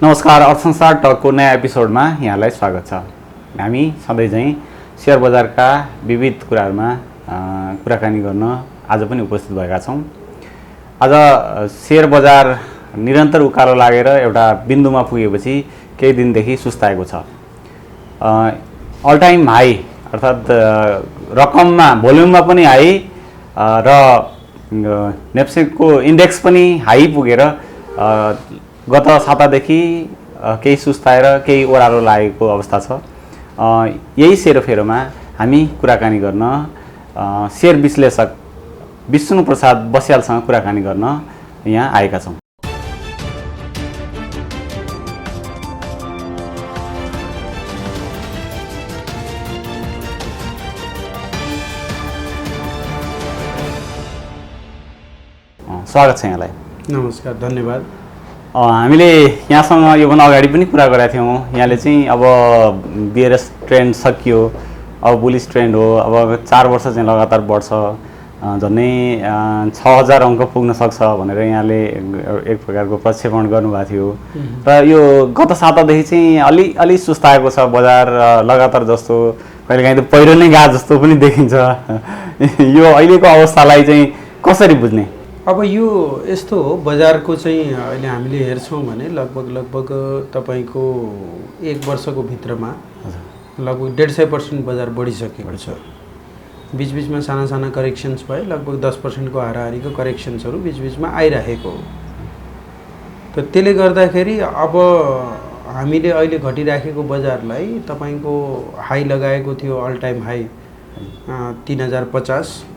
नमस्कार, अर्थसंसार टकको नयाँ एपिसोडमा यहाँलाई स्वागत छ। हामी सधैँ चाहिँ शेयर बजारका विविध कुराहरूमा कुराकानी गर्न आज पनि उपस्थित भएका छौँ। आज शेयर बजार निरन्तर उकालो लागेर एउटा बिन्दुमा पुगेपछि केही दिनदेखि सुस्ताएको छ। अल टाइम हाई अर्थात् रकममा भोल्युममा पनि हाई र नेप्सेको इन्डेक्स पनि हाई पुगेर गत सातादेखि केही सुस्ताएर केही ओह्रालो लागेको अवस्था छ। यही सेरोफेरोमा हामी कुराकानी गर्न शेयर विश्लेषक विष्णु प्रसाद बस्यालसँग कुराकानी गर्न यहाँ आएका छौँ। स्वागत छ यहाँलाई। नमस्कार, धन्यवाद। हामीले यहाँसँग योभन्दा अगाडि पनि कुरा गरेका थियौँ। यहाँले चाहिँ अब बियरएस ट्रेन्ड सकियो, अब बुलिस ट्रेन्ड हो, अब 4 वर्ष चाहिँ लगातार बढ्छ, झन्डै 6000 अङ्क पुग्न सक्छ भनेर यहाँले एक प्रकारको प्रक्षेपण गर्नुभएको थियो। र यो गत सातादेखि चाहिँ अलि सुस्ताएको छ बजार। लगातार जस्तो कहिलेकाहीँ त पहिरो नै गए जस्तो पनि देखिन्छ। यो अहिलेको अवस्थालाई चाहिँ कसरी बुझ्ने? अब यो यस्तो हो, बजारको चाहिँ अहिले हामीले हेर्छौँ भने लगभग तपाईँको 1 वर्षको भित्रमा लगभग 150% बजार बढिसकेको छ। बिचबिचमा साना करेक्सन्स भए लगभग 10% को हाराहारीको करेक्सन्सहरू बिचबिचमा आइरहेको हो। त त्यसले गर्दाखेरि अब हामीले अहिले घटिराखेको बजारलाई तपाईँको हाई लगाएको थियो, अल टाइम हाई 3050,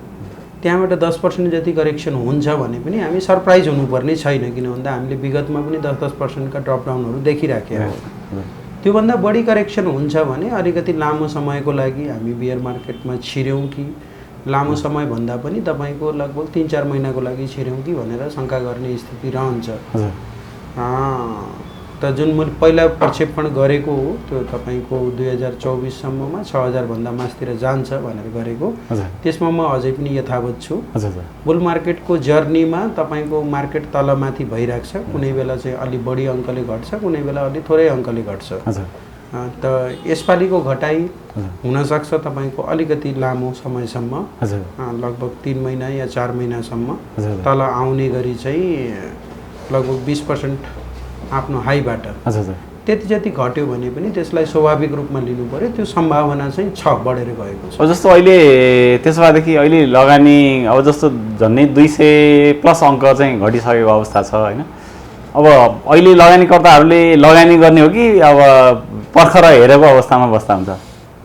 त्यहाँबाट 10% जति करेक्सन हुन्छ भने पनि हामी सरप्राइज हुनुपर्ने छैन, किन भन्दा हामीले विगतमा पनि 10% का ड्रपडाउनहरू देखिराखेका हौँ। त्योभन्दा बढी करेक्सन हुन्छ भने अलिकति लामो समयको लागि हामी बियर मार्केटमा छिर्यौँ कि लामो समय भन्दा पनि तपाईँको लगभग 3-4 महिनाको लागि छिर्यौँ कि भनेर शङ्का गर्ने स्थिति रहन्छ। त जुन मैले पहिला प्रक्षेपण गरेको हो त्यो तपाईँको 2024 सम्ममा 6000 भन्दा मास्तिर जान्छ भनेर गरेको, त्यसमा म अझै पनि यथावत छु। बुल मार्केटको जर्नीमा तपाईँको मार्केट तलमाथि भइरहेको छ, कुनै बेला चाहिँ अलि बढी अङ्कले घट्छ, कुनै बेला अलि थोरै अङ्कले घट्छ। त यसपालिको घटाइ हुनसक्छ तपाईँको अलिकति लामो समयसम्म, लगभग 3 महिना या 4 महिनासम्म तल आउने गरी चाहिँ लगभग 20% आफ्नो हाईबाट त्यति जति घट्यो भने पनि त्यसलाई स्वाभाविक रूपमा लिनु पर्यो। त्यो सम्भावना चाहिँ छ, बढेर गएको छ। जस्तो अहिले त्यसो भएदेखि अहिले लगानी अब जस्तो झन्डै 200+ अङ्क चाहिँ घटिसकेको अवस्था छ होइन। अब अहिले लगानीकर्ताहरूले लगानी गर्ने हो कि अब पर्खर हेरेको अवस्थामा बस्दा हुन्छ?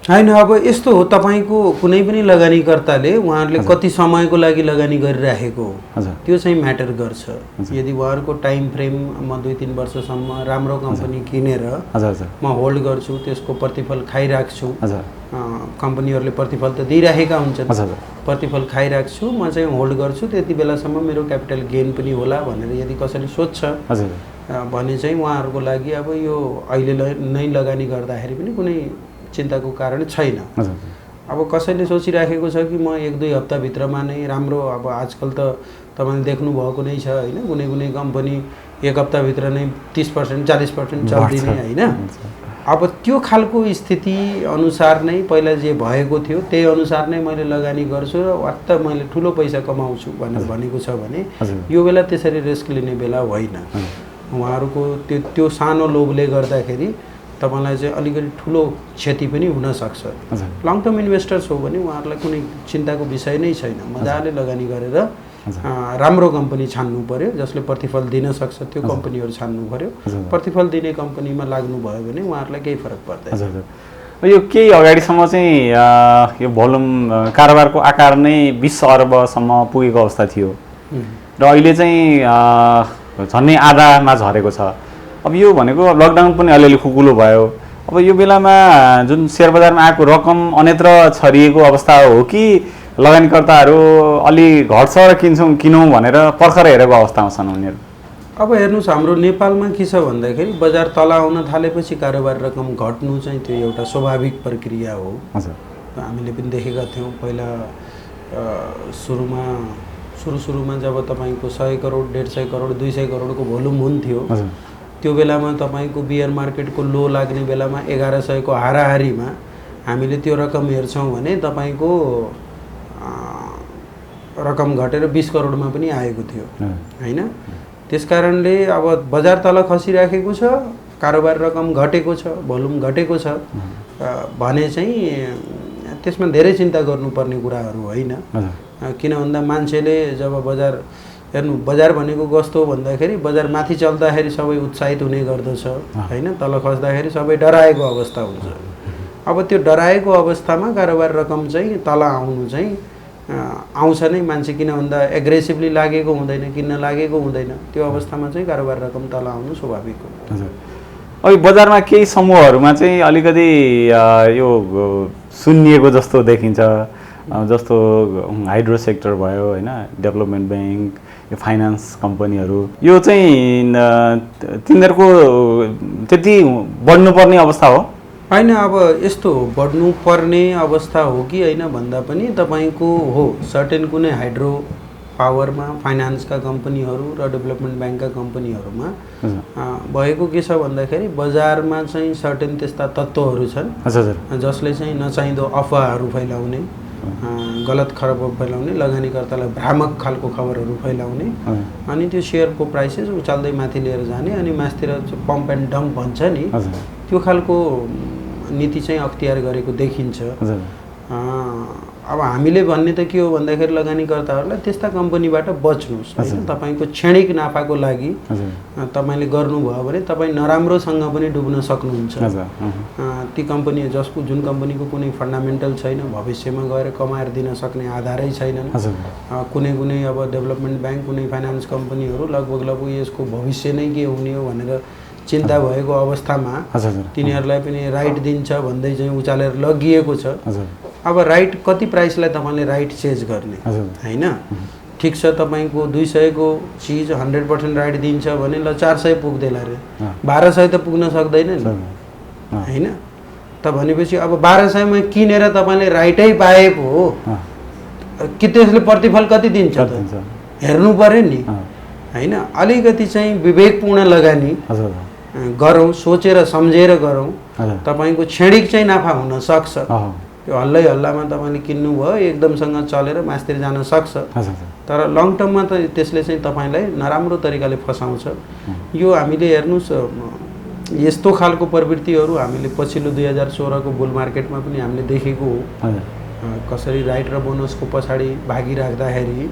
होइन, अब यस्तो हो, तपाईँको कुनै पनि लगानीकर्ताले उहाँहरूले कति समयको लागि लगानी गरिराखेको हो त्यो चाहिँ म्याटर गर्छ। यदि उहाँहरूको टाइम फ्रेम म 2-3 वर्षसम्म राम्रो कम्पनी किनेर म होल्ड गर्छु, त्यसको प्रतिफल खाइराख्छु, कम्पनीहरूले प्रतिफल त दिइराखेका हुन्छन्, प्रतिफल खाइराख्छु, म चाहिँ होल्ड गर्छु, त्यति बेलासम्म मेरो क्यापिटल गेन पनि होला भनेर यदि कसैले सोध्छ भने चाहिँ उहाँहरूको लागि अब यो अहिले नै लगानी गर्दाखेरि पनि कुनै चिन्ताको कारण छैन। अब कसैले सोचिराखेको छ कि म 1-2 हप्ताभित्रमा नै राम्रो, अब आजकल त तपाईँले देख्नुभएको नै छ होइन, कुनै कम्पनी 1 हप्ताभित्र नै 30% 40% चल्दिने होइन। अब त्यो खालको स्थिति अनुसार नै पहिला जे भएको थियो त्यही अनुसार नै मैले लगानी गर्छु र वात्त मैले ठुलो पैसा कमाउँछु भनेर भनेको छ भने यो बेला त्यसरी रिस्क लिने बेला होइन। उहाँहरूको त्यो सानो लोभले गर्दाखेरि तपाईँलाई चाहिँ अलिकति ठुलो क्षति पनि हुनसक्छ। लङ टर्म इन्भेस्टर्स हो भने उहाँहरूलाई कुनै चिन्ताको विषय नै छैन, मजाले लगानी गरेर राम्रो कम्पनी छान्नु पर्यो, जसले प्रतिफल दिन सक्छ त्यो कम्पनीहरू छान्नु पर्यो। प्रतिफल दिने कम्पनीमा लाग्नुभयो भने उहाँहरूलाई केही फरक पर्दैन। यो केही अगाडिसम्म चाहिँ यो भोल्युम कारोबारको आकार नै 20 अर्बसम्म पुगेको अवस्था थियो र अहिले चाहिँ झन्डै आधामा झरेको छ। अब यो भनेको लकडाउन पनि अलिअलि खुकुलो भयो। अब यो बेलामा जुन सेयर बजारमा आएको रकम अन्यत्र छरिएको अवस्था हो कि लगानीकर्ताहरू अलि घट्छ र किनौँ भनेर पर्खर हेरेको अवस्थामा छन् उनीहरू? अब हेर्नुहोस्, हाम्रो नेपालमा के छ भन्दाखेरि बजार तल आउन थालेपछि कारोबार रकम घट्नु चाहिँ त्यो एउटा स्वाभाविक प्रक्रिया हो। हामीले पनि देखेका थियौँ पहिला सुरुमा जब तपाईँको 100 करोड 150 करोड 200 करोडको भोल्युम हुन्थ्यो त्यो बेलामा तपाईँको बियर मार्केटको लो लाग्ने बेलामा 1100 को हाराहारीमा हामीले त्यो रकम हेर्छौँ भने तपाईँको रकम घटेर 20 करोडमा पनि आएको थियो हैन। त्यस कारणले अब बजार तल खसिराखेको छ, कारोबार रकम घटेको छ, भोल्युम घटेको छ भने चाहिँ त्यसमा धेरै चिन्ता गर्नुपर्ने कुराहरू होइन। किन भन्दा मान्छेले जब बजार हेर्नु, बजार भनेको कस्तो भन्दाखेरि बजार माथि चल्दाखेरि सबै उत्साहित हुने गर्दछ हैन, तल खस्दाखेरि सबै डराएको अवस्था हुन्छ। अब त्यो डराएको अवस्थामा कारोबार रकम चाहिँ तल आउनु चाहिँ आउँछ नै मान्छे, किन भन्दा एग्रेसिभली लागेको हुँदैन, किन्न लागेको हुँदैन, त्यो अवस्थामा चाहिँ कारोबार रकम तल आउनु स्वाभाविक हो। अब बजारमा केही समूहहरूमा चाहिँ अलिकति यो सुन्निएको जस्तो देखिन्छ, जस्तो हाइड्रो सेक्टर भयो होइन, डेभलपमेन्ट ब्याङ्क, यो फाइनान्स कम्पनीहरू, यो चाहिँ तिनीहरूको त्यति बढ्नुपर्ने अवस्था हो होइन। अब यस्तो बढ्नुपर्ने अवस्था हो कि होइन भन्दा पनि तपाईँको हो सर्टेन कुनै हाइड्रो पावरमा फाइनान्सका कम्पनीहरू र डेभलपमेन्ट ब्याङ्कका कम्पनीहरूमा भएको के छ भन्दाखेरि बजारमा चाहिँ सर्टेन त्यस्ता तत्त्वहरू छन् जसले चाहिँ नचाहिँदो अफवाहहरू फैलाउने, गलत खबर फैलाउने, लगानीकर्तालाई भ्रामक खालको खबरहरू फैलाउने, अनि त्यो सेयरको प्राइसेस उचाल्दै माथि लिएर जाने, अनि मासतिर पम्प एन्ड डम्प भन्छ नि, त्यो खालको नीति चाहिँ अख्तियार गरेको देखिन्छ। अब हामीले भन्ने त के हो भन्दाखेरि लगानीकर्ताहरूलाई त्यस्ता कम्पनीबाट बच्नुहोस् हैन। तपाईँको क्षणिक नाफाको लागि तपाईँले गर्नुभयो भने तपाईँ नराम्रोसँग पनि डुब्न सक्नुहुन्छ। ती कम्पनी जुन कम्पनीको कुनै फन्डामेन्टल छैन, भविष्यमा गएर कमाएर दिन सक्ने आधारै छैनन्, कुनै कुनै अब डेभलपमेन्ट ब्याङ्क, कुनै फाइनान्स कम्पनीहरू लगभग यसको भविष्य नै के हुने हो भनेर चिन्ता भएको अवस्थामा तिनीहरूलाई पनि राइट दिन्छ भन्दै चाहिँ उचालेर लगिएको छ। अब राइट कति प्राइसलाई तपाईँले राइट चेज गर्ने हैन। ठिक छ, तपाईँको 200 को चिज 100% राइट दिन्छ भने ल 400 पुग्दैला रे, 1200 त पुग्न सक्दैन नि हैन। त भनेपछि अब 1200 मा किनेर तपाईँले राइटै पाए पो कि त्यसले प्रतिफल कति दिन्छ त हेर्नु पर्यो नि हैन। अलिकति चाहिँ विवेकपूर्ण लगानी गरौँ, सोचेर सम्झेर गरौँ। तपाईँको क्षणिक चाहिँ नाफा हुन सक्छ, त्यो हल्लै हल्लामा तपाईँले किन्नुभयो एकदमसँग चलेर मासतिर जान सक्छ, तर लङ टर्ममा त त्यसले चाहिँ तपाईँलाई नराम्रो तरिकाले फसाउँछ। यो हामीले हेर्नुहोस्, यस्तो खालको प्रवृत्तिहरू हामीले पछिल्लो 2016 को बुल मार्केटमा पनि हामीले देखेको हो। कसरी राइट र बोनसको पछाडि भागिराख्दाखेरि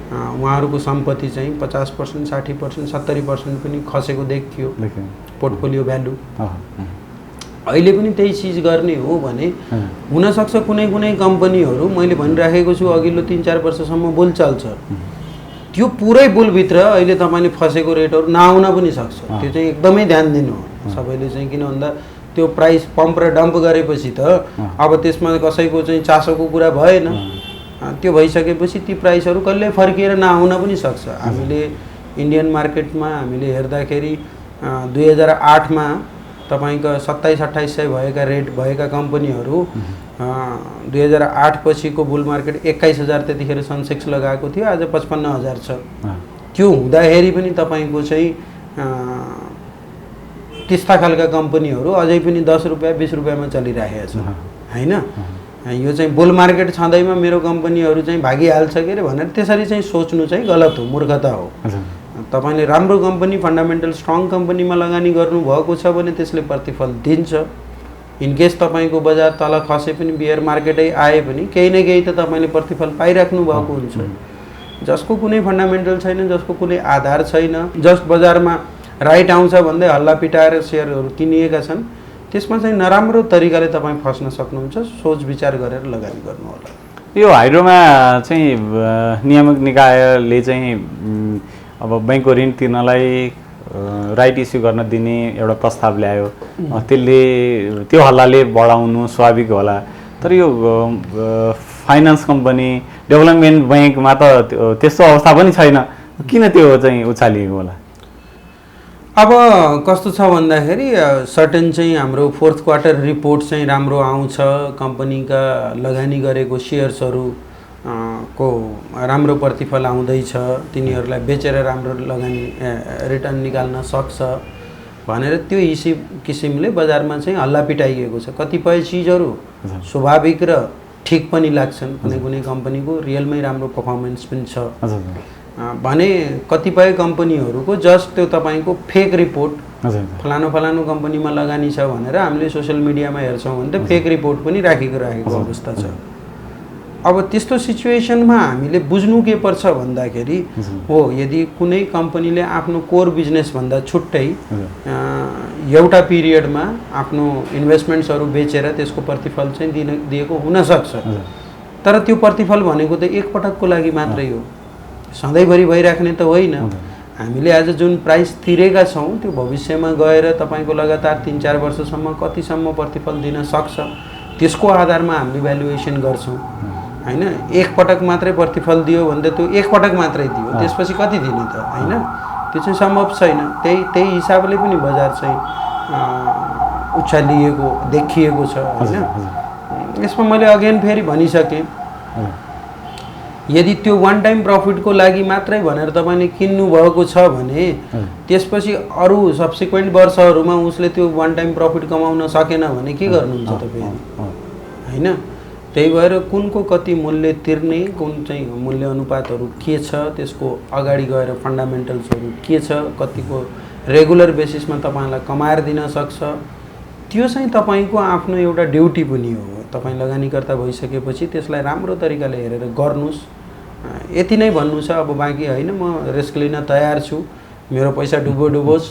उहाँहरूको सम्पत्ति चाहिँ 50%, 60%, 70% पनि खसेको देखियो पोर्टफोलियो भ्यालु। अहिले पनि त्यही चिज गर्ने हो भने हुनसक्छ कुनै कुनै कम्पनीहरू, मैले भनिराखेको छु अघिल्लो 3-4 वर्षसम्म बुल चल्छ, त्यो पुरै बुलभित्र अहिले तपाईँले फसेको रेटहरू नआउन पनि सक्छ। त्यो चाहिँ एकदमै ध्यान दिनु हो सबैले चाहिँ, किन भन्दा त्यो प्राइस पम्प र डम्प गरेपछि त अब त्यसमा कसैको चाहिँ चासोको कुरा भएन। त्यो भइसकेपछि ती प्राइसहरू कहिले फर्किएर नआउन पनि सक्छ। हामीले इन्डियन मार्केटमा हामीले हेर्दाखेरि 2008 मा तपाईको 2700-2800 भएका रेट भएका कम्पनीहरू 2008 पछिको बुल मार्केट 21000 त्यतिखेर सेन्सेक्स लगाएको थियो, आज 55000 छ। त्यो हुँदाखेरि पनि तपाईको चाहिँ त्यस्ता खालका कम्पनीहरू अझै पनि 10 रुपैयाँ 20 रुपैयाँमा चलिरहेको छ हैन। यो चाहिँ बुल मार्केट छँदैमा मेरो कम्पनीहरू चाहिँ भागिहाल्छ के अरे भनेर त्यसरी चाहिँ सोच्नु चाहिँ गलत हो, मूर्खता हो। तपाईले राम्रो कम्पनी, फन्डामेन्टल स्ट्रङ कम्पनीमा लगानी गर्नुभएको छ भने त्यसले प्रतिफल दिन्छ। इनकेस तपाईको बजार तल खसे पनि बियर मार्केटै आए पनि केही न केही त तपाईले प्रतिफल पाइराख्नु भएको हुन्छ। जसको कुनै फन्डामेन्टल छैन, जसको कुनै आधार छैन, जस बजारमा राइट आउँछ भन्दै हल्ला पिटाएर सेयरहरू किनिएका छन्, त्यसमा चाहिँ नराम्रो तरिकाले तपाईँ फस्न सक्नुहुन्छ। सोच विचार गरेर लगानी गर्नु होला। यो हाइड्रोमा चाहिँ नियामक निकायले चाहिँ अब बैंकको ऋण तिर्नलाई राइट इस्यु गर्न दिने एउटा प्रस्ताव ल्यायो, त्यसले त्यो हल्लाले बढाउनु स्वाभाविक होला। तर यो फाइनान्स कम्पनी, डेभलपमेन्ट ब्याङ्कमा त त्यस्तो अवस्था पनि छैन, किन त्यो चाहिँ उचालिएको होला? अब कस्तो छ भन्दाखेरि सर्टेन चाहिँ हाम्रो 4th क्वार्टर रिपोर्ट चाहिँ राम्रो आउँछ, कम्पनीका लगानी गरेको सेयर्सहरू को राम्रो प्रतिफल आउँदैछ, तिनीहरूलाई बेचेर राम्रो लगानी रिटर्न निकाल्न सक्छ भनेर त्यो किसिमले बजारमा चाहिँ हल्ला पिटाइएको छ। कतिपय चिजहरू स्वाभाविक र ठिक पनि लाग्छन्, कुनै कुनै कम्पनीको रियलमै राम्रो पर्फर्मेन्स पनि छ भने कतिपय कम्पनीहरूको जस्ट त्यो तपाईँको फेक रिपोर्ट फलानु कम्पनीमा लगानी छ भनेर हामीले सोसियल मिडियामा हेर्छौँ भने त फेक रिपोर्ट पनि राखेको अवस्था छ। अब त्यस्तो सिचुएसनमा हामीले बुझ्नु के पर्छ भन्दाखेरि हो, यदि कुनै कम्पनीले आफ्नो कोर बिजनेसभन्दा छुट्टै एउटा पिरियडमा आफ्नो इन्भेस्टमेन्ट्सहरू बेचेर त्यसको प्रतिफल चाहिँ दिएको हुनसक्छ, तर त्यो प्रतिफल भनेको त एकपटकको लागि मात्रै हो, सधैँभरि भइराख्ने त होइन। हामीले आज जुन प्राइस तिरेका छौँ त्यो भविष्यमा गएर तपाईँको लगातार 3-4 वर्षसम्म कतिसम्म प्रतिफल दिन सक्छ त्यसको आधारमा हामीले भ्यालुएसन गर्छौँ हैन। एकपटक मात्रै प्रतिफल दियो भने त त्यो एकपटक मात्रै दियो, त्यसपछि कति दिने त हैन, त्यो चाहिँ सम्भव छैन। त्यही हिसाबले पनि बजार चाहिँ उछालिएको देखिएको छ हैन। यसमा मैले अगेन फेरि भनिसकेँ, यदि त्यो वान टाइम प्रफिटको लागि मात्रै भनेर तपाईँले किन्नु भएको छ भने त्यसपछि अरू सब्सिक्वेन्ट वर्षहरूमा उसले त्यो वान टाइम प्रफिट कमाउन सकेन भने के गर्नुहुन्छ तपाईँ हैन। त्यही भएर कुनको कति मूल्य तिर्ने, कुन चाहिँ मूल्य अनुपातहरू के छ, त्यसको अगाडि गएर फन्डामेन्टल्सहरू के छ, कतिको रेगुलर बेसिसमा तपाईँलाई कमाएर दिन सक्छ, त्यो चाहिँ तपाईँको आफ्नो एउटा ड्युटी पनि हो। तपाईँ लगानीकर्ता भइसकेपछि त्यसलाई राम्रो तरिकाले हेरेर गर्नुहोस्। यति नै भन्नु छ। अब बाँकी होइन, म रिस्क लिन तयार छु, मेरो पैसा डुबोस्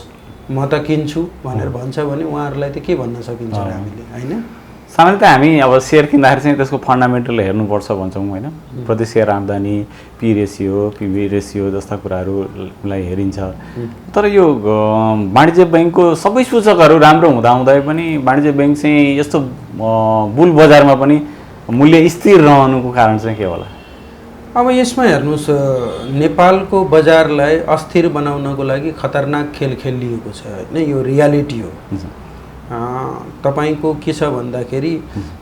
म त किन्छु भनेर भन्छ भने उहाँहरूलाई त के भन्न सकिन्छ र हामीले हैन। सामान्यतः हामी अब सेयर किन्दाखेरि चाहिँ त्यसको फन्डामेन्टल हेर्नुपर्छ भन्छौँ होइन। प्रति सेयर आम्दानी, पी रेसियो, पिभी रेसियो जस्ता कुराहरूलाई हेरिन्छ। तर यो वाणिज्य बैङ्कको सबै सूचकहरू राम्रो हुँदाहुँदै पनि वाणिज्य बैङ्क चाहिँ यस्तो बुल बजारमा पनि मूल्य स्थिर रहनुको कारण चाहिँ के होला? अब यसमा हेर्नुहोस्, नेपालको बजारलाई अस्थिर बनाउनको लागि खतरनाक खेल खेलिएको छ होइन, यो रियालिटी हो। तपाईँको के छ भन्दाखेरि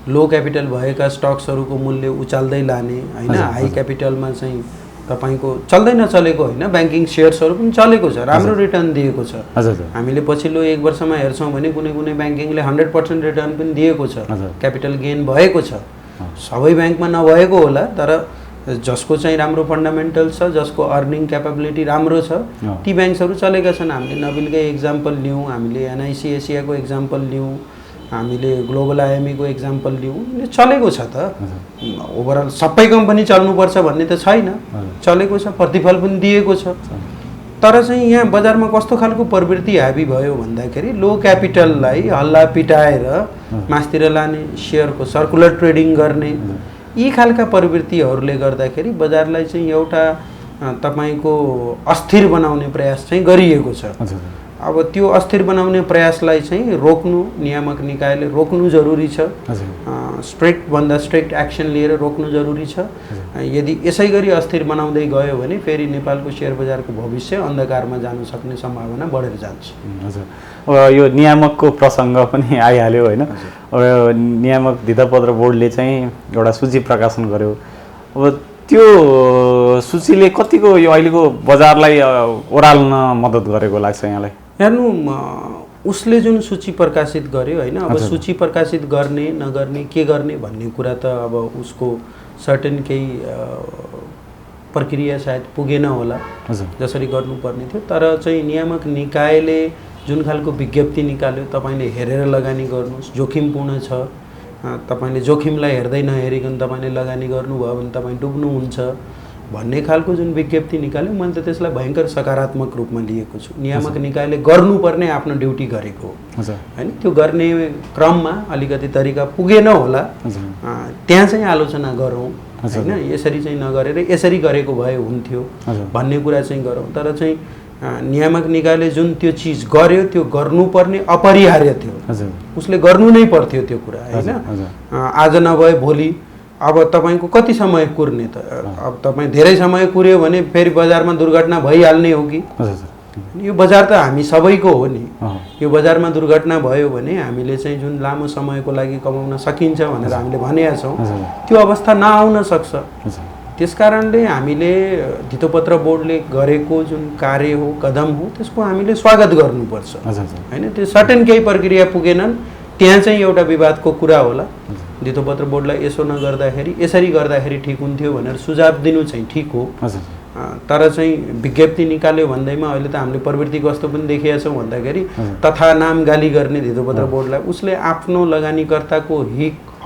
लो क्यापिटल भएका स्टक्सहरूको मूल्य उचाल्दै लाने होइन, हाई क्यापिटलमा चाहिँ तपाईँको चल्दै नचलेको होइन, ब्याङ्किङ सेयर्सहरू पनि चलेको छ, राम्रो रिटर्न दिएको छ। हामीले पछिल्लो 1 वर्षमा हेर्छौँ भने कुनै कुनै ब्याङ्किङले 100% रिटर्न पनि दिएको छ, क्यापिटल गेन भएको छ। सबै ब्याङ्कमा नभएको होला, तर जसको चाहिँ राम्रो फन्डामेन्टल छ, जसको अर्निङ क्यापेबिलिटी राम्रो छ, ती ब्याङ्क्सहरू चलेका छन्। हामीले नबिलकै एक्जाम्पल लियौँ, हामीले एनआइसी एसियाको एक्जाम्पल लियौँ, हामीले ग्लोबल आइएमईको एक्जाम्पल लियौँ, चलेको छ त। ओभरअल सबै कम्पनी चल्नुपर्छ भन्ने त छैन, चलेको छ, प्रतिफल पनि दिएको छ। तर चाहिँ यहाँ बजारमा कस्तो खालको प्रवृत्ति हाबी भयो भन्दाखेरि लो क्यापिटललाई हल्ला पिटाएर मासतिर लाने, सेयरको सर्कुलर ट्रेडिङ गर्ने, यी खालका प्रवृत्तिहरूले गर्दाखेरि बजारलाई चाहिँ एउटा तपाईँको अस्थिर बनाउने प्रयास चाहिँ गरिएको छ। अब त्यो अस्थिर बनाउने प्रयासलाई चाहिँ रोक्नु, नियामक निकायले रोक्नु जरुरी छ। स्ट्रिक्टभन्दा स्ट्रिक्ट एक्सन लिएर रोक्नु जरुरी छ। यदि यसै गरी अस्थिर बनाउँदै गयो भने फेरि नेपालको सेयर बजारको भविष्य अन्धकारमा जान सक्ने सम्भावना बढेर जान्छ। हजुर, अब यो नियामकको प्रसङ्ग पनि आइहाल्यो होइन। अब नियामक धितपत्र बोर्डले चाहिँ एउटा सूची प्रकाशन गर्यो। अब त्यो सूचीले कतिको यो अहिलेको बजारलाई ओह्राल्न मद्दत गरेको लाग्छ यहाँलाई? हेर्नु, उसले जुन सूची प्रकाशित गर्यो होइन, अब सूची प्रकाशित गर्ने नगर्ने के गर्ने भन्ने कुरा त अब उसको सर्टेन केही प्रक्रिया सायद पुगेन होला जसरी गर्नुपर्ने थियो। तर चाहिँ नियामक निकायले जुन खालको विज्ञप्ति निकाल्यो, तपाईँले हेरेर लगानी गर्नुहोस्, जोखिमपूर्ण छ, तपाईँले जोखिमलाई हेर्दै नहेरिकन तपाईँले लगानी गर्नुभयो भने तपाईँ डुब्नुहुन्छ भन्ने खालको जुन विज्ञप्ति निकाल्यो, मैले त त्यसलाई भयङ्कर सकारात्मक रूपमा लिएको छु। नियामक निकायले गर्नुपर्ने आफ्नो ड्युटी गरेको होइन, त्यो गर्ने क्रममा अलिकति तरिका पुगेन होला, त्यहाँ चाहिँ आलोचना गरौँ होइन, यसरी चाहिँ नगरेर यसरी गरेको भए हुन्थ्यो भन्ने कुरा चाहिँ गरौँ। तर चाहिँ नियामक निकायले जुन त्यो चिज गर्यो त्यो गर्नुपर्ने अपरिहार्य थियो, उसले गर्नु नै पर्थ्यो त्यो कुरा होइन। आज नभए भोलि अब तपाईँको कति समय कुर्ने त? अब तपाईँ धेरै समय कुर्यो भने फेरि बजारमा दुर्घटना भइहाल्ने हो कि? यो बजार त हामी सबैको हो नि। यो बजारमा दुर्घटना भयो भने हामीले चाहिँ जुन लामो समयको लागि कमाउन सकिन्छ भनेर हामीले भनेका छौँ, त्यो अवस्था नआउन सक्छ। त्यसकारणले हामीले धितोपत्र बोर्डले गरेको जुन कार्य हो कदम हो त्यसको हामीले स्वागत गर्नुपर्छ होइन। त्यो सर्टेन केही प्रक्रिया पुगेनन् त्यहाँ चाहिँ एउटा विवादको कुरा होला। धितोपत्र बोर्डलाई यसो नगर्दाखेरि यसरी गर्दाखेरि ठिक हुन्थ्यो भनेर सुझाव दिनु चाहिँ ठिक हो, तर चाहिँ विज्ञप्ति निकाल्यो भन्दैमा अहिले त हामीले प्रवृत्ति कस्तो पनि देखिएका छौँ भन्दाखेरि तथा नाम गाली गर्ने धितोपत्र बोर्डलाई उसले आफ्नो लगानीकर्ताको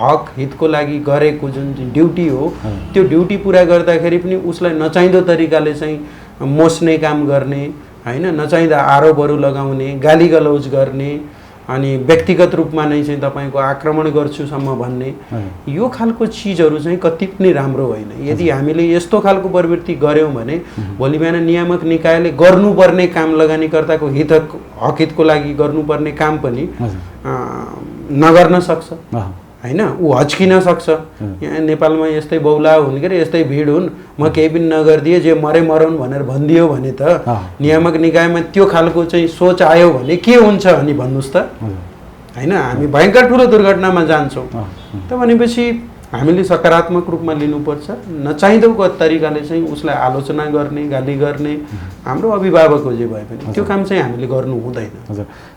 हक हितको लागि गरेको जुन ड्युटी हो त्यो ड्युटी पुरा गर्दाखेरि पनि उसलाई नचाहिँदो तरिकाले चाहिँ मोस्ने काम गर्ने होइन, नचाहिँदा आरोपहरू लगाउने, गाली गलौज गर्ने अनि व्यक्तिगत रूपमा नै चाहिँ तपाईँको आक्रमण गर्छुसम्म भन्ने यो खालको चिजहरू चाहिँ कति पनि राम्रो होइन। यदि हामीले यस्तो खालको प्रवृत्ति गऱ्यौँ भने भोलि बिहान नियामक निकायले गर्नुपर्ने काम लगानीकर्ताको हक हितको लागि गर्नुपर्ने काम पनि नगर्न सक्छ होइन, ऊ हच्किन सक्छ। यहाँ नेपालमा यस्तै बौला हुन् के अरे यस्तै भिड हुन्, म केही पनि नगरिदिएँ जे मरे मरौन् भनेर भनिदियो भने त नियामक निकायमा त्यो खालको चाहिँ सोच आयो भने के हुन्छ अनि भन्नुहोस् त होइन। हामी भयङ्कर ठुलो दुर्घटनामा जान्छौँ। त भनेपछि हामीले सकारात्मक रूपमा लिनुपर्छ, नचाहिँदो तरिकाले चाहिँ उसलाई आलोचना गर्ने गाली गर्ने हाम्रो अभिभावक हो जे भए पनि त्यो काम चाहिँ हामीले गर्नु हुँदैन।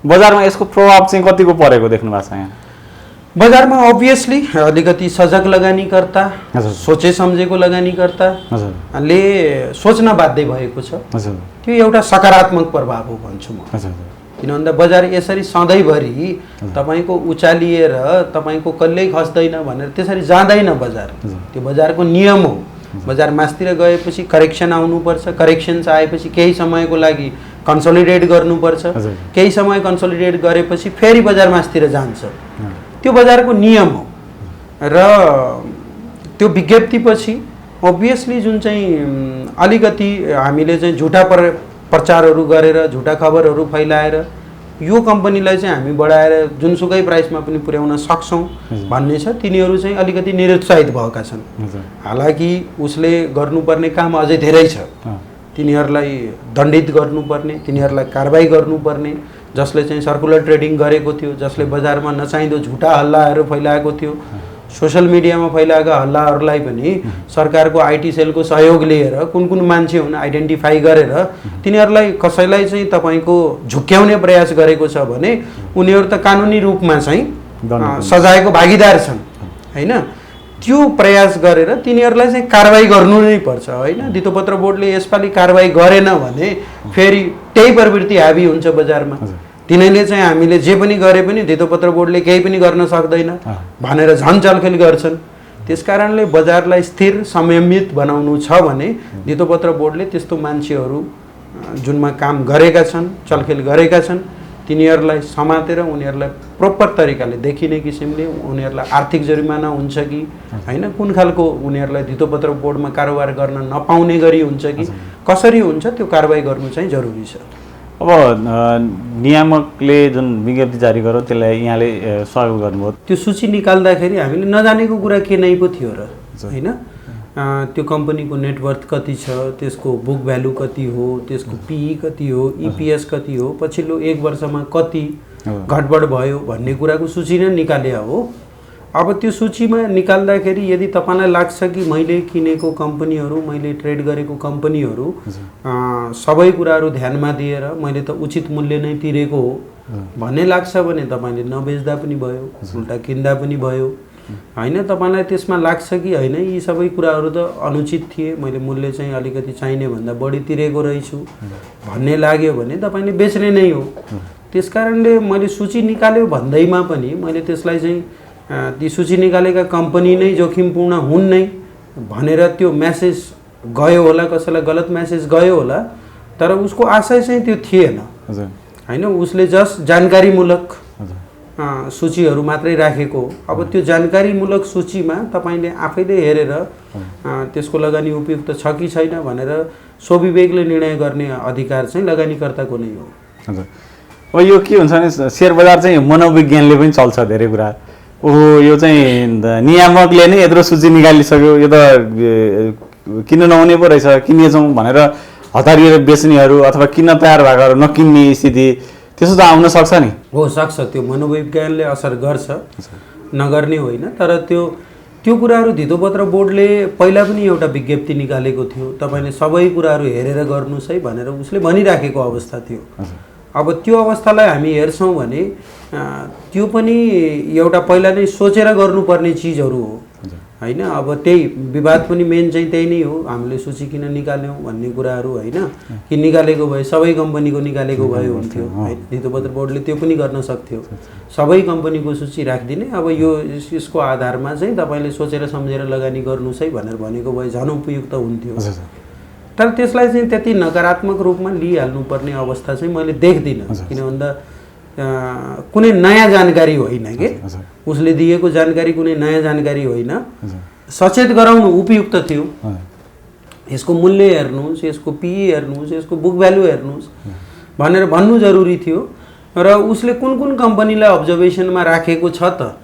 बजारमा यसको प्रभाव चाहिँ कतिको परेको देख्नु भएको छ यहाँ? बजारमा अभियसली अलिकति सजग लगानीकर्ता सोचे सम्झेको लगानीकर्ताले सोच्न बाध्य भएको छ, त्यो एउटा सकारात्मक प्रभाव हो भन्छु म। किन भन्दा बजार यसरी सधैँभरि तपाईँको उचालिएर तपाईँको कहिल्यै खस्दैन भनेर त्यसरी जाँदैन बजार, त्यो बजारको नियम हो। बजार मासतिर गएपछि करेक्सन आउनुपर्छ, करेक्सन्स आएपछि केही समयको लागि कन्सोलिडेट गर्नुपर्छ, केही समय कन्सोलिडेट गरेपछि फेरि बजार मासतिर जान्छ, त्यो बजारको नियम हो। र त्यो विज्ञप्तिपछि अभियसली जुन चाहिँ अलिकति हामीले चाहिँ झुटा प्रचारहरू गरेर झुटा खबरहरू फैलाएर यो कम्पनीलाई चाहिँ हामी बढाएर जुनसुकै प्राइसमा पनि पुर्याउन सक्छौँ भन्ने छ, तिनीहरू चाहिँ अलिकति निरुत्साहित भएका छन्। हालाकि उसले गर्नुपर्ने काम अझै धेरै छ, तिनीहरूलाई दण्डित गर्नुपर्ने, तिनीहरूलाई कारबाही गर्नुपर्ने, जसले चाहिँ सर्कुलर ट्रेडिङ गरेको थियो, जसले बजारमा नचाहिँदो झुटा हल्लाहरू फैलाएको थियो, सोसल मिडियामा फैलाएका हल्लाहरूलाई पनि सरकारको आइटी सेलको सहयोग लिएर कुन कुन मान्छे हुन् आइडेन्टिफाई गरेर तिनीहरूलाई कसैलाई चाहिँ तपाईँको झुक्क्याउने प्रयास गरेको छ भने उनीहरू त कानुनी रूपमा चाहिँ सजायको भागीदार छन् होइन। त्यो प्रयास गरेर तिनीहरूलाई चाहिँ कारबाही गर्नु नै पर्छ होइन। धितोपत्र बोर्डले यसपालि कारबाही गरेन भने फेरि त्यही प्रवृत्ति हाबी हुन्छ बजारमा, तिनीहरूले चाहिँ हामीले जे पनि गरे पनि धितोपत्र बोर्डले केही पनि गर्न सक्दैन भनेर झन् चलखेल गर्छन्। त्यसकारणले बजारलाई स्थिर संयमित बनाउनु छ भने धितोपत्र बोर्डले त्यस्तो मान्छेहरू जुनमा काम गरेका छन्, चलखेल गरेका छन्, तिनीहरूलाई समातेर उनीहरूलाई प्रोपर तरिकाले देखिने किसिमले उनीहरूलाई आर्थिक जरिमाना हुन्छ कि होइन, कुन खालको उनीहरूलाई धितोपत्र बोर्डमा कारोबार गर्न नपाउने गरी हुन्छ कि कसरी हुन्छ त्यो कारबाही गर्नु चाहिँ जरुरी छ। अब नियामकले जुन विज्ञप्ति जारी गर्यो त्यसलाई यहाँले स्वागत गर्नुभयो, त्यो सूची निकाल्दाखेरि हामीले नजानेको कुरा के नै पो थियो र होइन। त्यो कम्पनीको नेटवर्थ कति छ, त्यसको बुक भ्यालु कति हो, त्यसको पिई कति हो, इपिएस कति हो, पछिल्लो 1 वर्षमा कति घटबड भयो भन्ने कुराको सूची नै निकाले हो। अब त्यो सूचीमा निकाल्दाखेरि यदि तपाईँलाई लाग्छ कि मैले किनेको कम्पनीहरू, मैले ट्रेड गरेको कम्पनीहरू सबै कुराहरू ध्यानमा दिएर मैले त उचित मूल्य नै तिरेको हो भन्ने लाग्छ भने तपाईँले नबेच्दा पनि भयो, उल्टा किन्दा पनि भयो होइन। तपाईँलाई त्यसमा लाग्छ कि होइन यी सबै कुराहरू त अनुचित थिए, मैले मूल्य चाहिँ अलिकति चाहिने भन्दा बढी तिरेको रहेछु भन्ने लाग्यो भने तपाईँले बेच्ने नै हो। त्यसकारणले मैले सूची निकाल्यो भन्दैमा पनि मैले त्यसलाई चाहिँ ती सूची निकालेका कम्पनी नै जोखिमपूर्ण हुन् नै भनेर त्यो मेसेज गयो होला, कसैलाई गलत मेसेज गयो होला, तर उसको आशय चाहिँ त्यो थिएन होइन। उसले जस्ट जानकारीमूलक सूचीहरू मात्रै राखेको। अब त्यो जानकारीमूलक सूचीमा तपाईँले आफैले हेरेर त्यसको लगानी उपयुक्त छ कि छैन भनेर स्वविवेकले निर्णय गर्ने अधिकार चाहिँ लगानीकर्ताको नै हो। हजुर, अब यो के हुन्छ भने सेयर बजार चाहिँ मनोविज्ञानले पनि चल्छ धेरै कुरा। ओहो यो चाहिँ नियामकले नै यत्रो सूची निकालिसक्यो, यो त किन्न नहुने पो रहेछ, किनेछौँ भनेर हतारिएर बेच्नेहरू अथवा किन्न तयार भएकाहरू नकिन्ने स्थिति त्यसो त आउन सक्छ नि? हो सक्छ, त्यो मनोविज्ञानले असर गर्छ, नगर्ने होइन। तर त्यो त्यो कुराहरू धितोपत्र बोर्डले पहिला पनि एउटा विज्ञप्ति निकालेको थियो, तपाईँले सबै कुराहरू हेरेर गर्नुहोस् है भनेर उसले भनिराखेको अवस्था थियो। अब त्यो अवस्थालाई हामी हेर्छौँ भने त्यो पनि एउटा पहिला नै सोचेर गर्नुपर्ने चिजहरू हो होइन। अब त्यही विवाद पनि मेन चाहिँ त्यही नै हो, हामीले सूची किन निकाल्यौँ भन्ने कुराहरू होइन, कि निकालेको भए सबै कम्पनीको निकालेको भए हुन्थ्यो होइन। धितोपत्र बोर्डले त्यो पनि गर्न सक्थ्यो, सबै कम्पनीको सूची राखिदिने, अब यो यसको आधारमा चाहिँ तपाईँले सोचेर सम्झेर लगानी गर्नुहोस् है भनेर भनेको भए झन् उपयुक्त हुन्थ्यो। तर त्यसलाई चाहिँ त्यति नकारात्मक रूपमा लिइहाल्नुपर्ने अवस्था चाहिँ मैले देख्दिनँ, किन भन्दा कुनै नयाँ जानकारी होइन कि उसले दिएको जानकारी कुनै नयाँ जानकारी होइन। सचेत गराउनु उपयुक्त थियो, यसको मूल्य हेर्नुहोस्, यसको पिई हेर्नुहोस्, यसको बुक भ्यालु हेर्नुहोस् भनेर भन्नु जरुरी थियो। र उसले कुन कुन कम्पनीलाई अब्जर्भेसनमा राखेको छ त,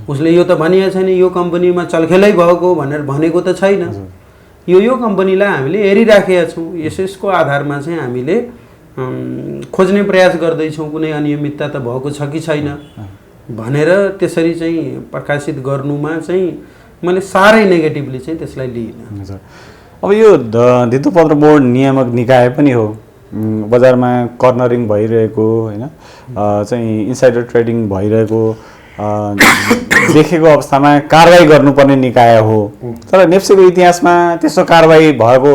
उसले यो त भनिएको छैन यो कम्पनीमा चलखेलै भएको भनेर भनेको त छैन। यो कम्पनीलाई हामीले हेरिराखेका छौँ, यसको आधारमा चाहिँ हामीले खोज्ने प्रयास गर्दैछौँ कुनै अनियमितता त भएको छ कि छैन भनेर त्यसरी चाहिँ प्रकाशित गर्नुमा चाहिँ मैले साह्रै नेगेटिभली चाहिँ त्यसलाई लिइनँ। अब यो धितोपत्र बोर्ड नियामक निकाय पनि हो, बजारमा कर्नरिङ भइरहेको होइन, चाहिँ इन्साइडर ट्रेडिङ भइरहेको देखेको अवस्थामा कारबाही गर्नुपर्ने निकाय हो। तर नेप्सेको इतिहासमा त्यस्तो कारबाही भएको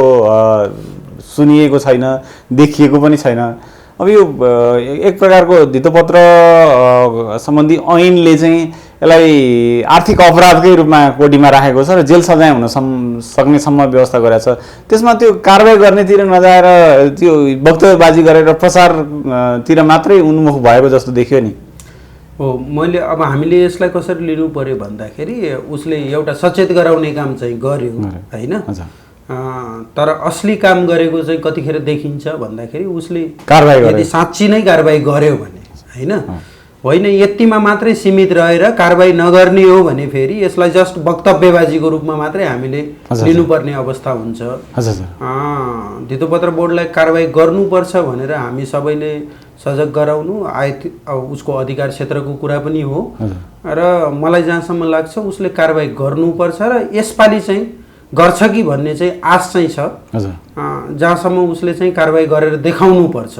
सुनिएको छैन, देखिएको पनि छैन। अब यो एक प्रकारको धितोपत्र सम्बन्धी ऐनले चाहिँ यसलाई आर्थिक अपराधकै रूपमा कोटीमा राखेको छ र जेल सजाय हुन सक्नेसम्म व्यवस्था गरेको छ। त्यसमा त्यो कारबाही गर्नेतिर नजाएर त्यो वक्तव्यबाजी गरेर प्रचारतिर मात्रै उन्मुख भएको जस्तो देखियो नि। हो, मैले अब हामीले यसलाई कसरी लिनु पर्यो भन्दाखेरि उसले एउटा सचेत गराउने काम चाहिँ गर्यो होइन, तर असली काम गरेको चाहिँ कतिखेर देखिन्छ भन्दाखेरि उसले कारबाही यदि साँच्ची नै कारबाही गर्यो भने होइन यतिमा मात्रै सीमित रहेर कारबाही नगर्ने हो भने फेरि यसलाई जस्ट वक्तव्यबाजीको रूपमा मात्रै हामीले लिनुपर्ने अवस्था हुन्छ। धितोपत्र बोर्डलाई कारबाही गर्नुपर्छ भनेर हामी सबैले सजग गराउनु उसको अधिकार क्षेत्रको कुरा पनि हो र मलाई जहाँसम्म लाग्छ उसले कारबाही गर्नुपर्छ र यसपालि चाहिँ गर्छ कि भन्ने चाहिँ आश चाहिँ छ। जहाँसम्म उसले चाहिँ कारबाही गरेर देखाउनु पर्छ,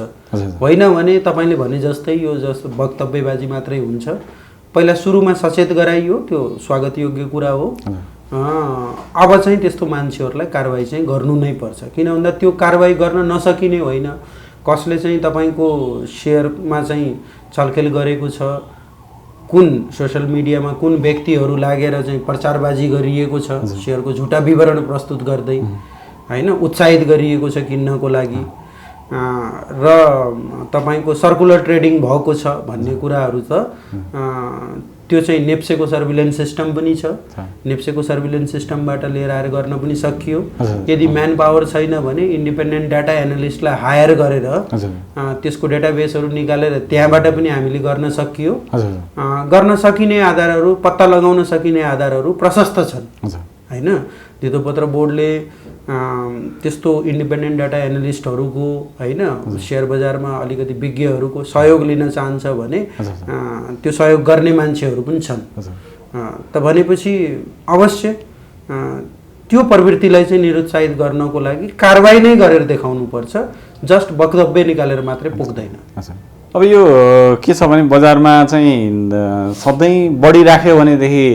होइन भने तपाईँले भने जस्तै यो जस्तो वक्तव्यबाजी मात्रै हुन्छ। पहिला सुरुमा सचेत गराइयो, त्यो स्वागत योग्य कुरा हो। अब चाहिँ त्यस्तो मान्छेहरूलाई कारबाही चाहिँ गर्नु नै पर्छ, किन भन्दा त्यो कारबाही गर्न नसकिने होइन। कसले चाहिँ तपाईँको सेयरमा चाहिँ छलखेल गरेको छ, कुन सोशल मिडियामा कुन व्यक्तिहरू लागेर चाहिँ प्रचारबाजी गरिएको छ, सेयरको झुटा विवरण प्रस्तुत गर्दै होइन उत्साहित गरिएको छ किन्नको लागि, र तपाईँको सर्कुलर ट्रेडिङ भएको छ भन्ने कुराहरू त त्यो चाहिँ नेप्सेको सर्भिलेन्स सिस्टम पनि छ। नेप्सेको सर्भिलेन्स सिस्टमबाट लिएर आएर गर्न पनि सकियो। यदि म्यान पावर छैन भने इन्डिपेन्डेन्ट डाटा एनालिस्टलाई हायर गरेर त्यसको डेटाबेसहरू निकालेर त्यहाँबाट पनि हामीले गर्न सकियो। गर्न सकिने आधारहरू, पत्ता लगाउन सकिने आधारहरू प्रशस्त छन् होइन। धितोपत्र बोर्डले त्यस्तो इन्डिपेन्डेन्ट डाटा एनालिस्टहरूको होइन सेयर बजारमा अलिकति विज्ञहरूको सहयोग लिन चाहन्छ भने त्यो सहयोग गर्ने मान्छेहरू पनि छन्। त भनेपछि अवश्य त्यो प्रवृत्तिलाई चाहिँ निरुत्साहित गर्नको लागि कारबाही नै गरेर देखाउनुपर्छ, जस्ट वक्तव्य निकालेर मात्रै पुग्दैन। अब यो के छ भने बजारमा चाहिँ सधैँ बढिराख्यो भनेदेखि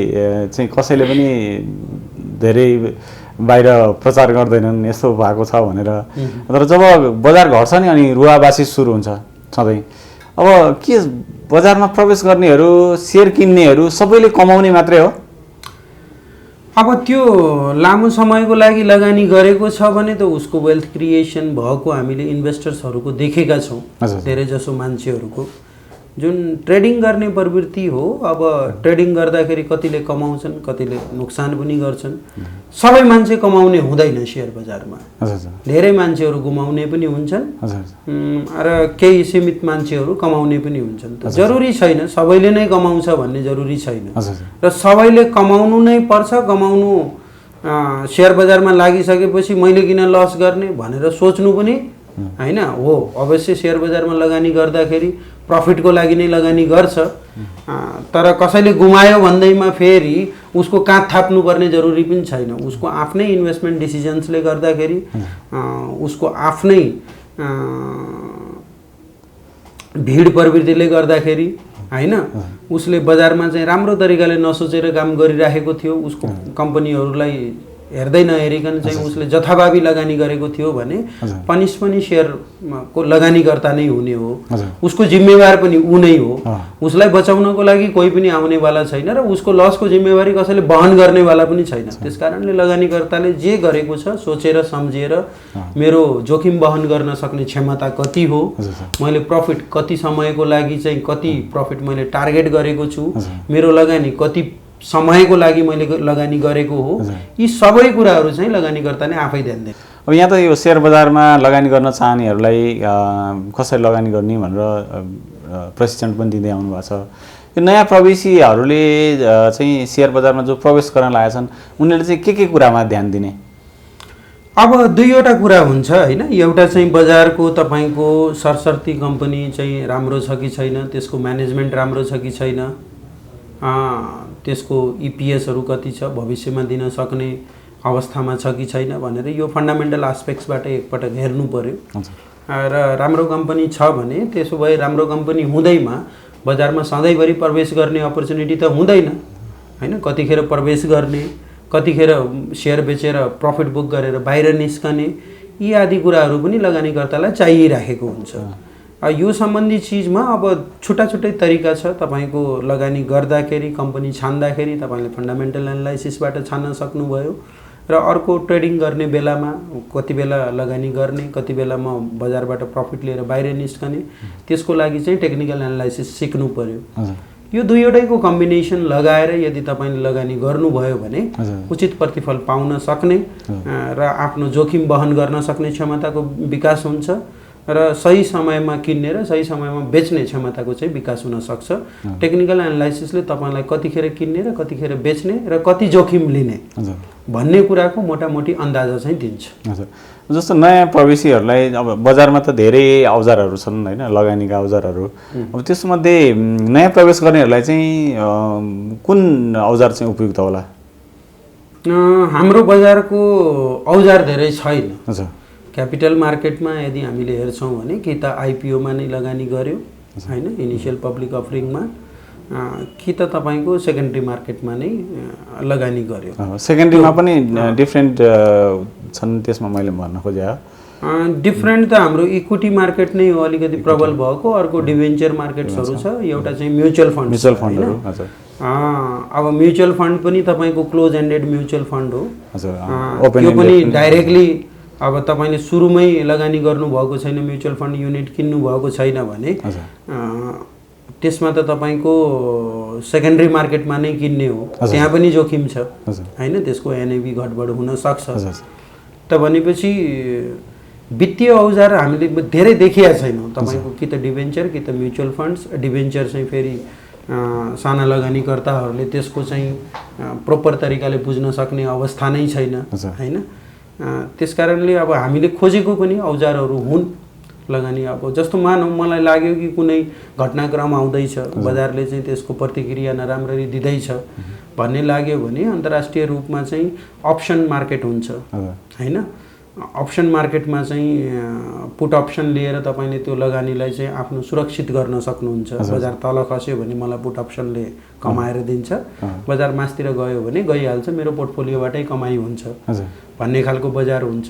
चाहिँ कसैले पनि धेरै बाहिर प्रचार गर्दैनन् यस्तो भएको छ भनेर। तर जब बजार घट्छ नि अनि रुवाबासी सुरु हुन्छ सधैँ। अब के बजारमा प्रवेश गर्नेहरू, सेयर किन्नेहरू सबैले कमाउने मात्रै हो? अब त्यो लामो समयको लागि लगानी गरेको छ भने त उसको वेल्थ क्रिएसन भएको हामीले इन्भेस्टर्सहरूको देखेका छौँ। धेरै जसो मान्छेहरूको जुन ट्रेडिङ गर्ने प्रवृत्ति हो, अब ट्रेडिङ गर्दाखेरि कतिले कमाउँछन्, कतिले नोक्सान पनि गर्छन्। सबै मान्छे कमाउने हुँदैन सेयर बजारमा, धेरै मान्छेहरू गुमाउने पनि हुन्छन् र केही सीमित मान्छेहरू कमाउने पनि हुन्छन्। जरुरी छैन सबैले नै कमाउँछ भन्ने जरुरी छैन, र सबैले कमाउनु नै पर्छ। कमाउनु सेयर बजारमा लागिसकेपछि मैले किन लस गर्ने भनेर सोच्नु पनि होइन हो। अवश्य सेयर बजारमा लगानी गर्दाखेरि प्रफिटको लागि नै लगानी गर्छ, तर कसैले गुमायो भन्दैमा फेरि उसको काँध थाप्नुपर्ने जरुरी पनि छैन। उसको आफ्नै इन्भेस्टमेन्ट डिसिजन्सले गर्दाखेरि, उसको आफ्नै भिड प्रवृत्तिले गर्दाखेरि हैन, उसले बजारमा चाहिँ राम्रो तरिकाले नसोचेर काम गरिराखेको थियो, उसको कम्पनीहरूलाई हेर्दै नहेरिकन चाहिँ उसले जथाभावी लगानी गरेको थियो भने पनिस पनि सेयरको लगानीकर्ता नै हुने हो, उसको जिम्मेवार पनि ऊ नै हो। उसलाई बचाउनको लागि कोही पनि आउनेवाला छैन र उसको लसको जिम्मेवारी कसैले वहन गर्नेवाला पनि छैन। त्यसकारणले लगानीकर्ताले जे गरेको छ सोचेर सम्झेर मेरो जोखिम वहन गर्न सक्ने क्षमता कति हो, मैले प्रफिट कति समयको लागि चाहिँ कति प्रफिट मैले टार्गेट गरेको छु, मेरो लगानी कति समयको लागि मैले लगानी गरेको हो, यी सबै कुराहरू चाहिँ लगानीकर्ता नै आफै ध्यान दिन्छ। अब यहाँ त यो सेयर बजारमा लगानी गर्न चाहनेहरूलाई कसरी लगानी गर्ने भनेर प्रशिक्षण पनि दिँदै आउनु भएको छ। यो नयाँ प्रवेशीहरूले चाहिँ सेयर बजारमा जो प्रवेश गर्न लागेका छन् उनीहरूले चाहिँ के कुरामा ध्यान दिने? अब दुईवटा कुरा हुन्छ हैन, एउटा चाहिँ बजारको तपाईको सरसर्ती कम्पनी चाहिँ राम्रो छ कि छैन, त्यसको म्यानेजमेन्ट राम्रो छ कि छैन, त्यसको इपिएसहरू कति छ, भविष्यमा दिन सक्ने अवस्थामा छ कि छैन भनेर यो फन्डामेन्टल एस्पेक्ट्सबाट एकपटक हेर्नु पर्यो। र राम्रो कम्पनी छ भने त्यसो भए राम्रो कम्पनी हुँदैमा बजारमा सधैँभरि प्रवेश गर्ने अपर्च्युनिटी त हुँदैन हैन। कतिखेर प्रवेश गर्ने, कतिखेर सेयर बेचेर प्रफिट बुक गरेर बाहिर निस्कने, यी आदि कुराहरू पनि लगानीकर्तालाई चाहिरहेको हुन्छ। यो सम्बन्धी चिजमा अब छुट्टा छुट्टै तरिका छ। तपाईको लगानी गर्दाखेरि, कम्पनी छान्दाखेरि तपाईले फन्डामेन्टल एनालाइसिसबाट छान्न सक्नुभयो र अर्को ट्रेडिङ गर्ने बेलामा कति बेला लगानी गर्ने, कति बेला म बजारबाट प्रफिट लिएर बाहिर निस्कने, त्यसको लागि चाहिँ टेक्निकल एनालाइसिस सिक्नु पर्यो। यो दुईवटैको कम्बिनेसन लगाएर यदि तपाईले लगानी गर्नुभयो भने उचित प्रतिफल पाउन सक्ने र आफ्नो जोखिम वहन गर्न सक्ने क्षमताको विकास हुन्छ र सही समयमा किन्ने र सही समयमा बेच्ने क्षमताको चाहिँ विकास हुन सक्छ। टेक्निकल एनालाइसिसले तपाईलाई कतिखेर किन्ने र कतिखेर बेच्ने र कति जोखिम लिने भन्ने कुराको मोटामोटी अन्दाजा चाहिँ दिन्छ। जस्तो नयाँ प्रवेशीहरूलाई अब बजारमा त धेरै औजारहरू छन् हैन, लगानीका औजारहरू। अब त्यसमध्ये नयाँ प्रवेश गर्नेहरूलाई चाहिँ कुन औजार चाहिँ उपयुक्त होला? हाम्रो बजारको औजार धेरै छैन। क्यापिटल मार्केटमा यदि हामीले हेर्छौँ भने कि त आइपिओमा नै लगानी गर्यो हैन, इनिसियल पब्लिक अफरिङमा, कि त तपाईको सेकेन्डरी मार्केटमा नै लगानी गर्यो। सेकेन्डरीमा पनि डिफरेन्ट छन्, त्यसमा मैले भन्न खोजे। डिफरेन्ट त हाम्रो इक्विटी मार्केट नै हो अलिकति प्रबल भएको, अर्को डिभेन्चर मार्केट्सहरू छ, एउटा चाहिँ म्युचुअल फन्डहरू। अब म्युचुअल फन्ड पनि तपाईको क्लोज एन्डेड म्युचुअल फन्ड हो, त्यो पनि डाइरेक्टली अब तपाईले सुरुमै लगानी गर्नुभएको छैन, म्युचुअल फन्ड युनिट किन्नु भएको छैन भने त्यसमा त तपाईको सेकेन्डरी मार्केटमा नै किन्ने हो, त्यहाँ पनि जोखिम छ हैन, त्यसको एनएबी घटबड हुन सक्छ। त भनेपछि वित्तीय औजार हामीले धेरै देखिया छैनौँ तपाईको, कि त डिभेन्चर कि त म्युचुअल फन्ड्स। डिभेन्चर चाहिँ फेरि साना लगानीकर्ताहरूले त्यसको चाहिँ प्रोपर तरिकाले बुझ्न सक्ने अवस्था नै छैन हैन। त्यसकारणले अब हामीले खोजेको पनि औजारहरू हुन् लगानी। अब जस्तो मानौँ मलाई लाग्यो कि कुनै घटनाक्रम आउँदैछ, बजारले चाहिँ त्यसको प्रतिक्रिया नराम्ररी दिँदैछ भन्ने लाग्यो भने अन्तर्राष्ट्रिय रूपमा चाहिँ अप्सन मार्केट हुन्छ हैन। अप्सन मार्केटमा चाहिँ पुट अप्सन लिएर तपाईले त्यो लगानीलाई चाहिँ आफ्नो सुरक्षित गर्न सक्नुहुन्छ। बजार तल खस्यो भने मलाई पुट अप्सनले कमाएर दिन्छ, बजार मास्तिर गयो भने गइहाल्छ, मेरो पोर्टफोलियोबाटै कमाइ हुन्छ भन्ने खालको बजार हुन्छ।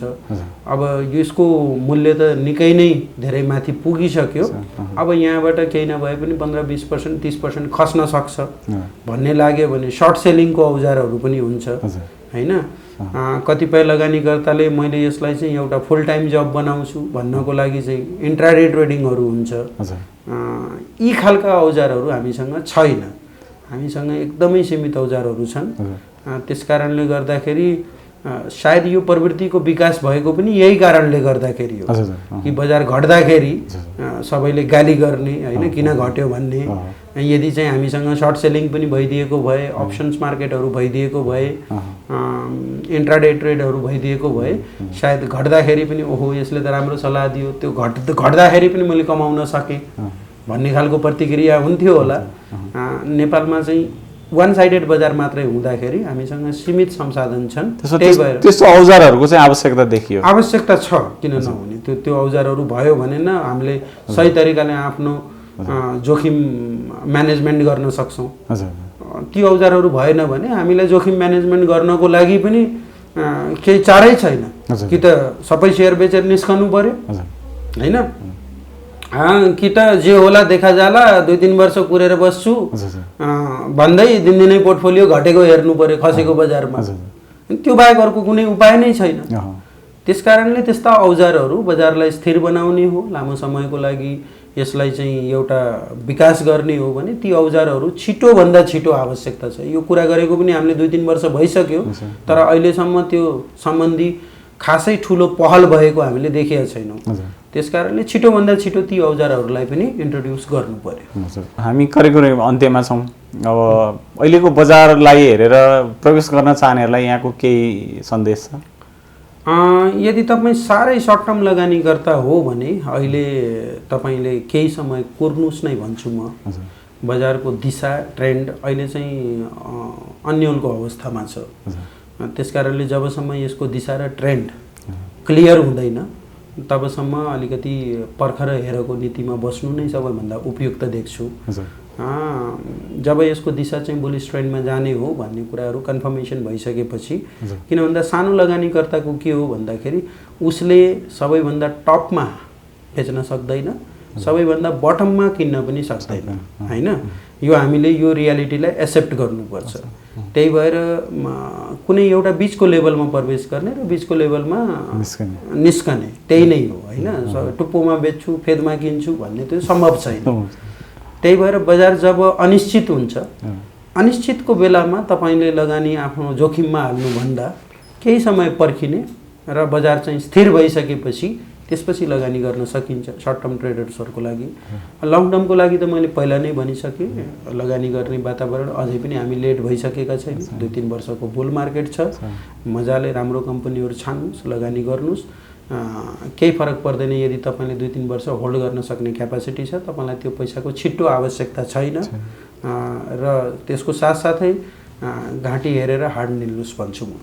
अब यसको मूल्य त निकै नै धेरै माथि पुगिसक्यो। अब यहाँबाट केही नभए पनि 15-20%, 30% खस्न सक्छ भन्ने लाग्यो भने सर्ट सेलिङको औजारहरू पनि हुन्छ हैन। कतिपय लगानीकर्ताले मैले यसलाई चाहिँ एउटा फुल टाइम जब बनाउँछु भन्नको लागि चाहिँ इन्ट्राडे ट्रेडिङहरू हुन्छ। यी खालका औजारहरू हामीसँग छैन, हामीसँग एकदमै सीमित औजारहरू छन्। त्यसकारणले गर्दाखेरि सायद यो प्रवृत्तिको विकास भएको पनि यही कारणले गर्दाखेरि हो कि बजार घट्दाखेरि सबैले गाली गर्ने हैन, किन घट्यो भन्ने। यदि चाहिँ हामीसँग सर्ट सेलिङ पनि भइदिएको भए, अप्सन्स मार्केटहरू भइदिएको भए, इन्ट्राडे ट्रेडहरू भइदिएको भए सायद घट्दाखेरि पनि ओहो यसले त राम्रो सल्लाह दियो, त्यो घट्दाखेरि पनि मैले कमाउन सकेँ भन्ने खालको प्रतिक्रिया हुन्थ्यो होला। नेपालमा चाहिँ वान साइडेड बजार मात्रै हुँदाखेरि हामीसँग सीमित संसाधन छन्, त्यही भएर त्यस्तो औजारहरूको चाहिँ आवश्यकता देखियो। आवश्यकता छ, किन नहुने। त्यो औजारहरू भयो भने न हामीले सही तरिकाले आफ्नो जोखिम म्यानेजमेन्ट गर्न सक्छौँ। त्यो औजारहरू भएन भने हामीलाई जोखिम म्यानेजमेन्ट गर्नको लागि पनि केही चारै छैन, कि त सबै सेयर बेचेर निस्कनु पर्यो होइन, कि त जे होला देखा जाला 2-3 वर्ष कुरेर बस्छु भन्दै दिनदिनै पोर्टफोलियो घटेको हेर्नु पर्यो खसेको बजारमा। त्यो बाहेक अर्को कुनै उपाय नै छैन। त्यसकारणले त्यस्ता औजारहरू बजारलाई स्थिर बनाउने हो, लामो समयको लागि यसलाई चाहिँ एउटा विकास गर्ने हो भने ती औजारहरू छिटोभन्दा छिटो आवश्यकता छ। यो कुरा गरेको पनि हामीले 2-3 वर्ष भइसक्यो, तर अहिलेसम्म त्यो सम्बन्धी खासै ठुलो पहल भएको हामीले देखेका छैनौँ। त्यसकारणले छिटोभन्दा छिटो ती औजारहरूलाई पनि इन्ट्रोड्युस गर्नु पर्यो। हामी करिब अन्त्यमा छौँ। अब अहिलेको बजारलाई हेरेर प्रवेश गर्न चाहनेहरूलाई यहाँको केही सन्देश छ? यदि तपाईँ साह्रै सर्ट टर्म लगानीकर्ता हो भने अहिले तपाईँले केही समय कुर्नुहोस् नै भन्छु म। बजारको दिशा ट्रेन्ड अहिले चाहिँ अन्यलको अवस्थामा छ। त्यसकारणले जबसम्म यसको दिशा र ट्रेन्ड क्लियर हुँदैन तबसम्म अलिकति पर्खर हेरको नीतिमा बस्नु नै सबैभन्दा उपयुक्त देख्छु। जब यसको दिशा चाहिँ बुलिस ट्रेन्डमा जाने हो भन्ने कुराहरू कन्फर्मेसन भइसकेपछि, किन भन्दा सानो लगानीकर्ताको के हो भन्दाखेरि उसले सबैभन्दा टपमा बेच्न सक्दैन, सबैभन्दा बटममा किन्न पनि सक्दैन होइन। यो हामीले यो रियालिटीलाई एक्सेप्ट गर्नुपर्छ। त्यही भएर कुनै एउटा बिचको लेभलमा प्रवेश गर्ने र बिचको लेभलमा निस्कने त्यही नै हो होइन। टुप्पोमा बेच्छु फेदमा किन्छु भन्ने त्यो सम्भव छैन। त्यही भएर बजार जब अनिश्चित हुन्छ, अनिश्चितको बेलामा तपाईँले लगानी आफ्नो जोखिममा हाल्नुभन्दा केही समय पर्खिने र बजार चाहिँ स्थिर भइसकेपछि त्यसपछि लगानी गर्न सकिन्छ सर्ट टर्म ट्रेडर्सहरूको लागि। लङ टर्मको लागि त मैले पहिला नै भनिसकेँ, लगानी गर्ने वातावरण अझै पनि हामी लेट भइसकेका छैन। 2-3 वर्षको बुल मार्केट छ, मजाले राम्रो कम्पनीहरू छान्नुहोस्, लगानी गर्नुहोस्, केही फरक पर्दैन। यदि तपाईँले 2-3 वर्ष होल्ड गर्न सक्ने क्यापासिटी छ, तपाईँलाई त्यो पैसाको छिट्टो आवश्यकता छैन र त्यसको साथसाथै घाँटी हेरेर हाड निल्नुहोस् भन्छु म।